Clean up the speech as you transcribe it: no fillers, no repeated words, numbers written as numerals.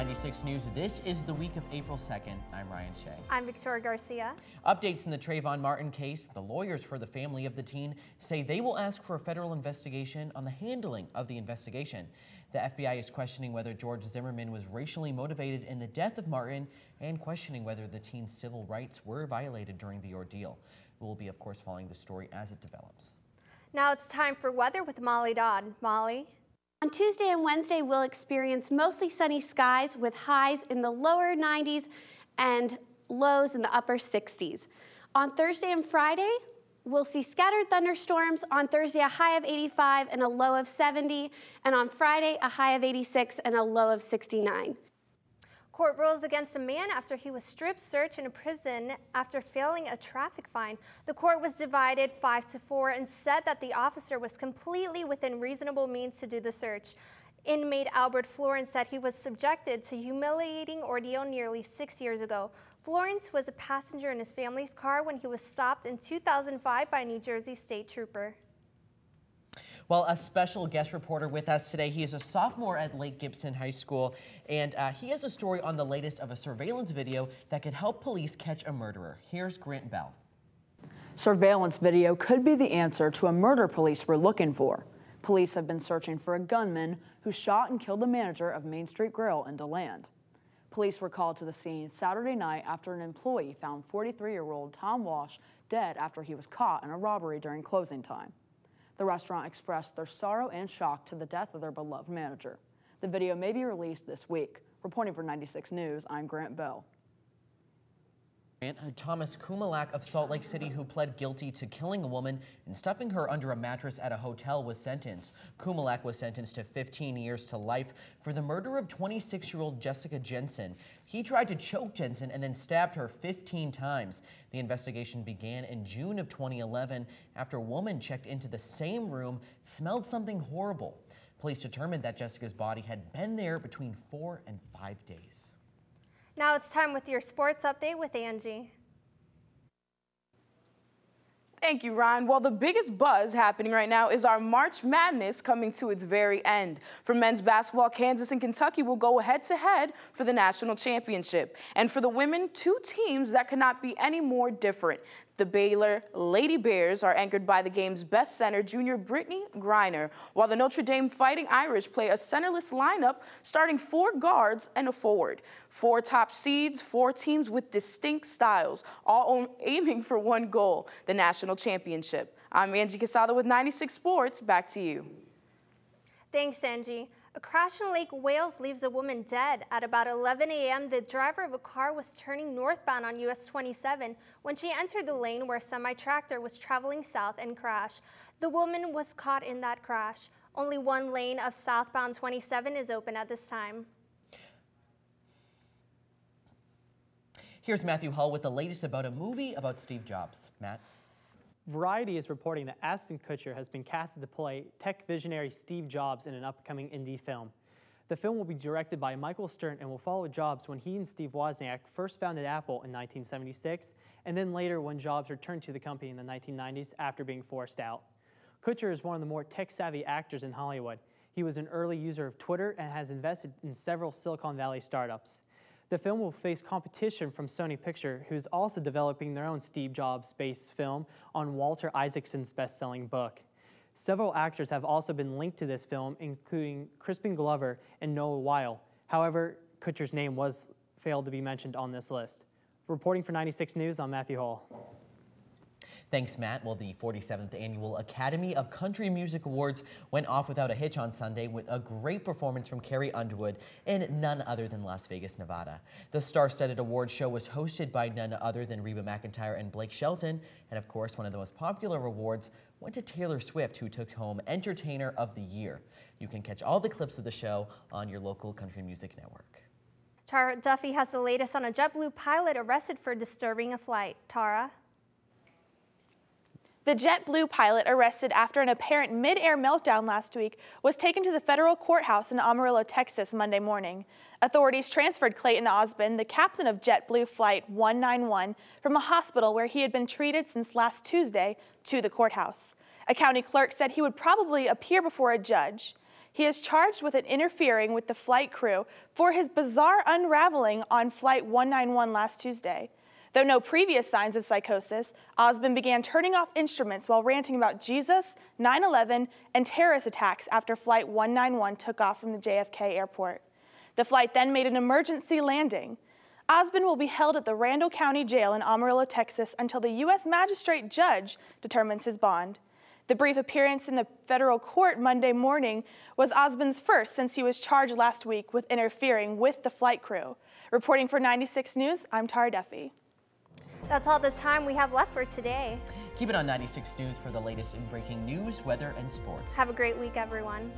96 News. This is the week of April 2nd. I'm Ryan Shea. I'm Victoria Garcia. Updates in the Trayvon Martin case. The lawyers for the family of the teen say they will ask for a federal investigation on the handling of the investigation. The FBI is questioning whether George Zimmerman was racially motivated in the death of Martin and questioning whether the teen's civil rights were violated during the ordeal. We'll be, of course, following the story as it develops. Now it's time for weather with Molly Dodd. Molly? On Tuesday and Wednesday, we'll experience mostly sunny skies with highs in the lower 90s and lows in the upper 60s. On Thursday and Friday, we'll see scattered thunderstorms. On Thursday, a high of 85 and a low of 70. And on Friday, a high of 86 and a low of 69. Court rules against a man after he was strip searched in a prison after failing a traffic fine. The court was divided 5-4 and said that the officer was completely within reasonable means to do the search. Inmate Albert Florence said he was subjected to humiliating ordeal nearly 6 years ago. Florence was a passenger in his family's car when he was stopped in 2005 by a New Jersey state trooper. Well, a special guest reporter with us today. He is a sophomore at Lake Gibson High School, and he has a story on the latest of a surveillance video that could help police catch a murderer. Here's Grant Bell. Surveillance video could be the answer to a murder police were looking for. Police have been searching for a gunman who shot and killed the manager of Main Street Grill in DeLand. Police were called to the scene Saturday night after an employee found 43-year-old Tom Walsh dead after he was caught in a robbery during closing time. The restaurant expressed their sorrow and shock to the death of their beloved manager. The video may be released this week. Reporting for 96 News, I'm Grant Bell. Thomas Kumalak of Salt Lake City, who pled guilty to killing a woman and stuffing her under a mattress at a hotel, was sentenced. Kumalak was sentenced to 15 years to life for the murder of 26-year-old Jessica Jensen. He tried to choke Jensen and then stabbed her 15 times. The investigation began in June of 2011 after a woman checked into the same room, smelled something horrible. Police determined that Jessica's body had been there between 4 and 5 days. Now it's time with your sports update with Angie. Thank you, Ryan. Well, the biggest buzz happening right now is our March Madness coming to its very end. For men's basketball, Kansas and Kentucky will go head-to-head for the national championship. And for the women, two teams that could not be any more different. The Baylor Lady Bears are anchored by the game's best center, junior Brittany Griner, while the Notre Dame Fighting Irish play a centerless lineup starting 4 guards and a forward. 4 top seeds, 4 teams with distinct styles, all aiming for one goal, the national championship. I'm Angie Casado with 96 Sports. Back to you. Thanks, Angie. A crash in Lake Wales leaves a woman dead. At about 11 a.m., the driver of a car was turning northbound on US 27 when she entered the lane where a semi-tractor was traveling south and crashed. The woman was caught in that crash. Only one lane of southbound 27 is open at this time. Here's Matthew Hull with the latest about a movie about Steve Jobs. Matt? Variety is reporting that Ashton Kutcher has been casted to play tech visionary Steve Jobs in an upcoming indie film. The film will be directed by Michael Stern and will follow Jobs when he and Steve Wozniak first founded Apple in 1976, and then later when Jobs returned to the company in the 1990s after being forced out. Kutcher is one of the more tech-savvy actors in Hollywood. He was an early user of Twitter and has invested in several Silicon Valley startups. The film will face competition from Sony Pictures, who's also developing their own Steve Jobs-based film on Walter Isaacson's best-selling book. Several actors have also been linked to this film, including Crispin Glover and Noah Weil. However, Kutcher's name failed to be mentioned on this list. Reporting for 96 News, I'm Matthew Hall. Thanks, Matt. Well, the 47th Annual Academy of Country Music Awards went off without a hitch on Sunday with a great performance from Carrie Underwood in none other than Las Vegas, Nevada. The star-studded award show was hosted by none other than Reba McEntire and Blake Shelton, and of course, one of the most popular awards went to Taylor Swift, who took home Entertainer of the Year. You can catch all the clips of the show on your local country music network. Tara Duffy has the latest on a JetBlue pilot arrested for disturbing a flight. Tara? The JetBlue pilot arrested after an apparent mid-air meltdown last week was taken to the federal courthouse in Amarillo, Texas, Monday morning. Authorities transferred Clayton Osmond, the captain of JetBlue Flight 191, from a hospital where he had been treated since last Tuesday to the courthouse. A county clerk said he would probably appear before a judge. He is charged with interfering with the flight crew for his bizarre unraveling on Flight 191 last Tuesday. Though no previous signs of psychosis, Osmond began turning off instruments while ranting about Jesus, 9/11, and terrorist attacks after Flight 191 took off from the JFK airport. The flight then made an emergency landing. Osmond will be held at the Randall County Jail in Amarillo, Texas, until the U.S. magistrate judge determines his bond. The brief appearance in the federal court Monday morning was Osmond's first since he was charged last week with interfering with the flight crew. Reporting for 96 News, I'm Tara Duffy. That's all the time we have left for today. Keep it on 96 News for the latest in breaking news, weather, and sports. Have a great week, everyone.